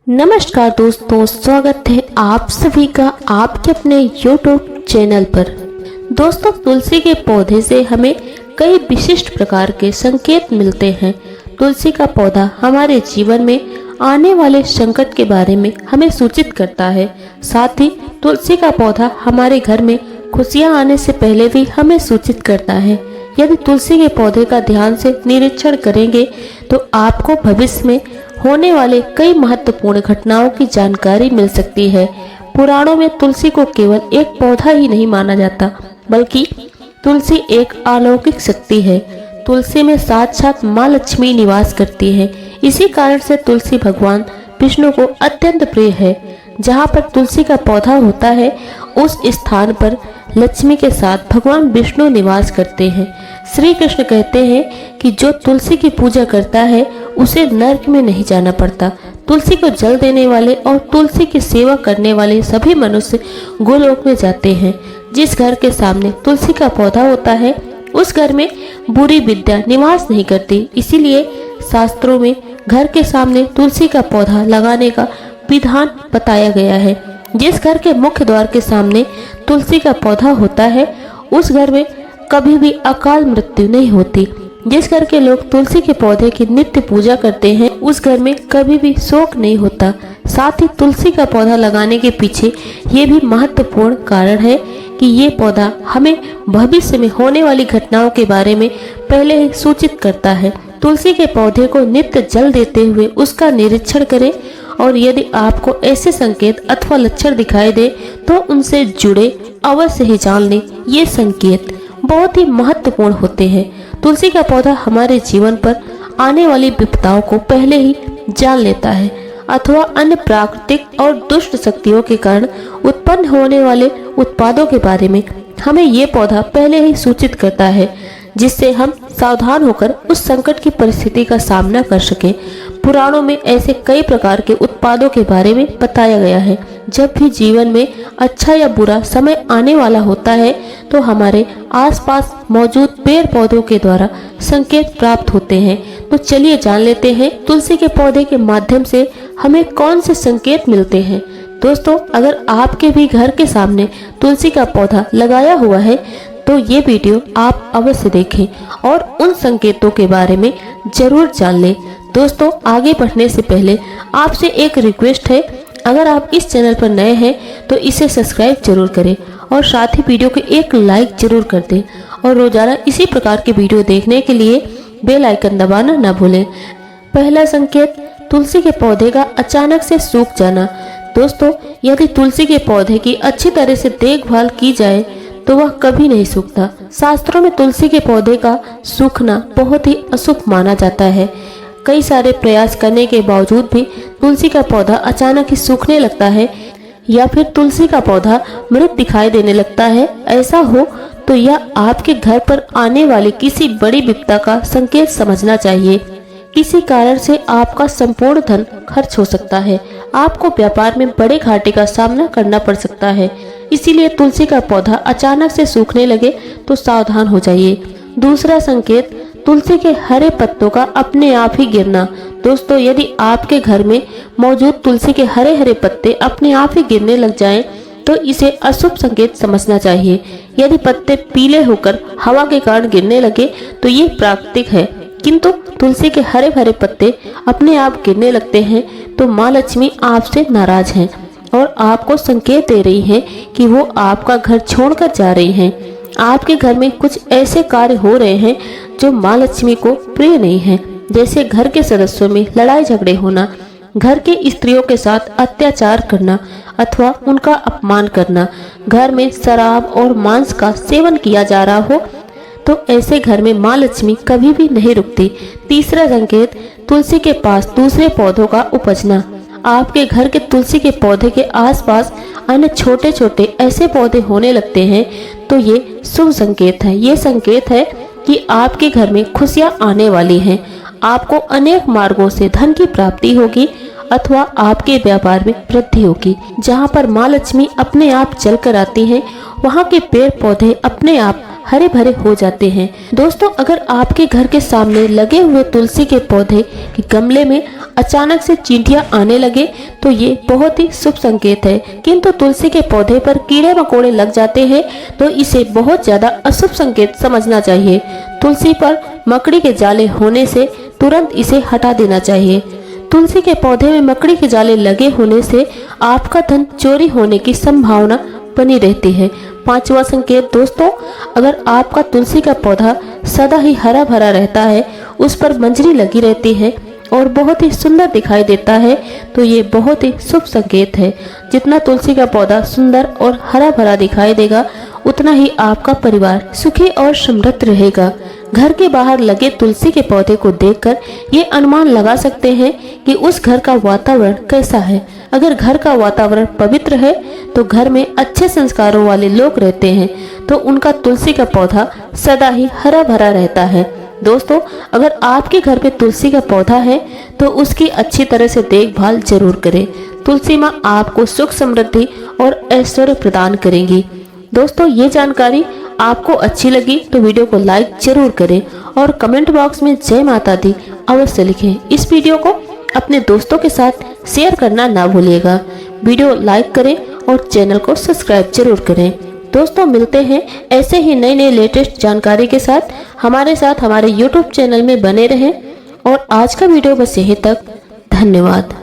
नमस्कार दोस्तों, स्वागत है आप सभी का आपके अपने YouTube चैनल पर। दोस्तों, तुलसी के पौधे से हमें कई विशिष्ट प्रकार के संकेत मिलते हैं। तुलसी का पौधा हमारे जीवन में आने वाले संकट के बारे में हमें सूचित करता है। साथ ही तुलसी का पौधा हमारे घर में खुशियां आने से पहले भी हमें सूचित करता है। यदि तुलसी के पौधे का ध्यान से निरीक्षण करेंगे तो आपको भविष्य में होने वाले कई महत्वपूर्ण घटनाओं की जानकारी मिल सकती है। पुराणों में तुलसी को केवल एक पौधा ही नहीं माना जाता, बल्कि तुलसी एक अलौकिक शक्ति है। तुलसी में साक्षात माँ लक्ष्मी निवास करती है। इसी कारण से तुलसी भगवान विष्णु को अत्यंत प्रिय है। जहाँ पर तुलसी का पौधा होता है, उस स्थान पर लक्ष्मी के साथ भगवान विष्णु निवास करते हैं। श्री कृष्ण कहते हैं कि जो तुलसी की पूजा करता है उसे नरक में नहीं जाना पड़ता। तुलसी को जल देने वाले और तुलसी की सेवा करने वाले सभी मनुष्य गोलोक में जाते हैं। जिस घर के सामने तुलसी का पौधा होता है, उस घर में बुरी विद्या निवास नहीं करती। इसीलिए शास्त्रों में घर के सामने तुलसी का पौधा लगाने का विधान बताया गया है। जिस घर के मुख्य द्वार के सामने तुलसी का पौधा होता है, उस घर में कभी भी अकाल मृत्यु नहीं होती। जिस घर के लोग तुलसी के पौधे की नित्य पूजा करते हैं, उस घर में कभी भी शोक नहीं होता। साथ ही तुलसी का पौधा लगाने के पीछे ये भी महत्वपूर्ण कारण है कि ये पौधा हमें भविष्य में होने वाली घटनाओं के बारे में पहले ही सूचित करता है। तुलसी के पौधे को नित्य जल देते हुए उसका निरीक्षण करें, और यदि आपको ऐसे संकेत अथवा लक्षण दिखाई दे तो उनसे जुड़े अवश्य ही जान लें। ये संकेत बहुत ही महत्वपूर्ण होते हैं। तुलसी का पौधा हमारे जीवन पर आने वाली विपदाओं को पहले ही जान लेता है, अथवा अन्य प्राकृतिक और दुष्ट शक्तियों के कारण उत्पन्न होने वाले उत्पादों के बारे में हमें ये पौधा पहले ही सूचित करता है, जिससे हम सावधान होकर उस संकट की परिस्थिति का सामना कर सकें। पुराणों में ऐसे कई प्रकार के उत्पादों के बारे में बताया गया है। जब भी जीवन में अच्छा या बुरा समय आने वाला होता है, तो हमारे आसपास मौजूद पेड़ पौधों के द्वारा संकेत प्राप्त होते हैं। तो चलिए जान लेते हैं तुलसी के पौधे के माध्यम से हमें कौन से संकेत मिलते हैं। दोस्तों, अगर आपके भी घर के सामने तुलसी का पौधा लगाया हुआ है तो ये वीडियो आप अवश्य देखें और उन संकेतों के बारे में जरूर जान लें। दोस्तों, आगे बढ़ने से पहले आपसे एक रिक्वेस्ट है, अगर आप इस चैनल पर नए हैं तो इसे सब्सक्राइब जरूर करें और साथ ही वीडियो को एक लाइक जरूर कर दें, और रोजाना इसी प्रकार के वीडियो देखने के लिए बेल आइकन दबाना न भूलें। पहला संकेत, तुलसी के पौधे का अचानक से सूख जाना। दोस्तों, यदि तुलसी के पौधे की अच्छी तरह से देखभाल की जाए तो वह कभी नहीं सूखता। शास्त्रों में तुलसी के पौधे का सूखना बहुत ही अशुभ माना जाता है। कई सारे प्रयास करने के बावजूद भी तुलसी का पौधा अचानक ही सूखने लगता है, या फिर तुलसी का पौधा मृत दिखाई देने लगता है, ऐसा हो तो यह आपके घर पर आने वाली किसी बड़ी विपदा का संकेत समझना चाहिए। किसी कारण से आपका संपूर्ण धन खर्च हो सकता है। आपको व्यापार में बड़े घाटे का सामना करना पड़ सकता है। इसीलिए तुलसी का पौधा अचानक से सूखने लगे तो सावधान हो जाइए। दूसरा संकेत, तुलसी के हरे पत्तों का अपने आप ही गिरना। दोस्तों, यदि आपके घर में मौजूद तुलसी के हरे हरे पत्ते अपने आप ही गिरने लग जाएं, तो इसे अशुभ संकेत समझना चाहिए। यदि पत्ते पीले होकर हवा के कारण गिरने लगे तो ये प्राकृतिक है, किंतु तुलसी के हरे भरे पत्ते अपने आप गिरने लगते हैं तो माँ लक्ष्मी आपसे नाराज हैं और आपको संकेत दे रही है कि वो आपका घर छोड़कर जा रही हैं। आपके घर में कुछ ऐसे कार्य हो रहे हैं जो माँ लक्ष्मी को प्रिय नहीं है, जैसे घर के सदस्यों में लड़ाई झगड़े होना, घर के स्त्रियों के साथ अत्याचार करना अथवा उनका अपमान करना, घर में शराब और मांस का सेवन किया जा रहा हो, तो ऐसे घर में माँ लक्ष्मी कभी भी नहीं रुकती। तीसरा संकेत, तुलसी के पास दूसरे पौधों का उपजना। आपके घर के तुलसी के पौधे के आसपास अन्य छोटे छोटे ऐसे पौधे होने लगते हैं तो ये शुभ संकेत है। ये संकेत है कि आपके घर में खुशियां आने वाली हैं। आपको अनेक मार्गों से धन की प्राप्ति होगी अथवा आपके व्यापार में वृद्धि होगी। जहाँ पर माँ लक्ष्मी अपने आप चल कर आती हैं, वहाँ के पेड़ पौधे अपने आप हरे भरे हो जाते हैं। दोस्तों, अगर आपके घर के सामने लगे हुए तुलसी के पौधे के गमले में अचानक से चींटियां आने लगे तो ये बहुत ही शुभ संकेत है। किंतु तुलसी के पौधे पर कीड़े मकोड़े लग जाते हैं तो इसे बहुत ज्यादा अशुभ संकेत समझना चाहिए। तुलसी पर मकड़ी के जाले होने से तुरंत इसे हटा देना चाहिए। तुलसी के पौधे में मकड़ी के जाले लगे होने से आपका धन चोरी होने की संभावना बनी रहती है। 5वां संकेत दोस्तों, अगर आपका तुलसी का पौधा सदा ही हरा भरा रहता है, उस पर मंजरी लगी रहती है और बहुत ही सुंदर दिखाई देता है तो ये बहुत ही शुभ संकेत है। जितना तुलसी का पौधा सुंदर और हरा भरा दिखाई देगा उतना ही आपका परिवार सुखी और समृद्ध रहेगा। घर के बाहर लगे तुलसी के पौधे को देखकर ये अनुमान लगा सकते हैं कि उस घर का वातावरण कैसा है। अगर घर का वातावरण पवित्र है तो घर में अच्छे संस्कारों वाले लोग रहते हैं तो उनका तुलसी का पौधा सदा ही हरा भरा रहता है। दोस्तों, अगर आपके घर पे तुलसी का पौधा है तो उसकी अच्छी तरह से देखभाल जरूर करें। तुलसी माँ आपको सुख समृद्धि और ऐश्वर्य प्रदान करेंगी। दोस्तों, ये जानकारी आपको अच्छी लगी तो वीडियो को लाइक जरूर करें और कमेंट बॉक्स में जय माता दी अवश्य लिखें। इस वीडियो को अपने दोस्तों के साथ शेयर करना ना भूलिएगा। वीडियो लाइक करें और चैनल को सब्सक्राइब जरूर करें। दोस्तों, मिलते हैं ऐसे ही नई लेटेस्ट जानकारी के साथ। हमारे साथ हमारे YouTube चैनल में बने रहें और आज का वीडियो बस यहीं तक। धन्यवाद।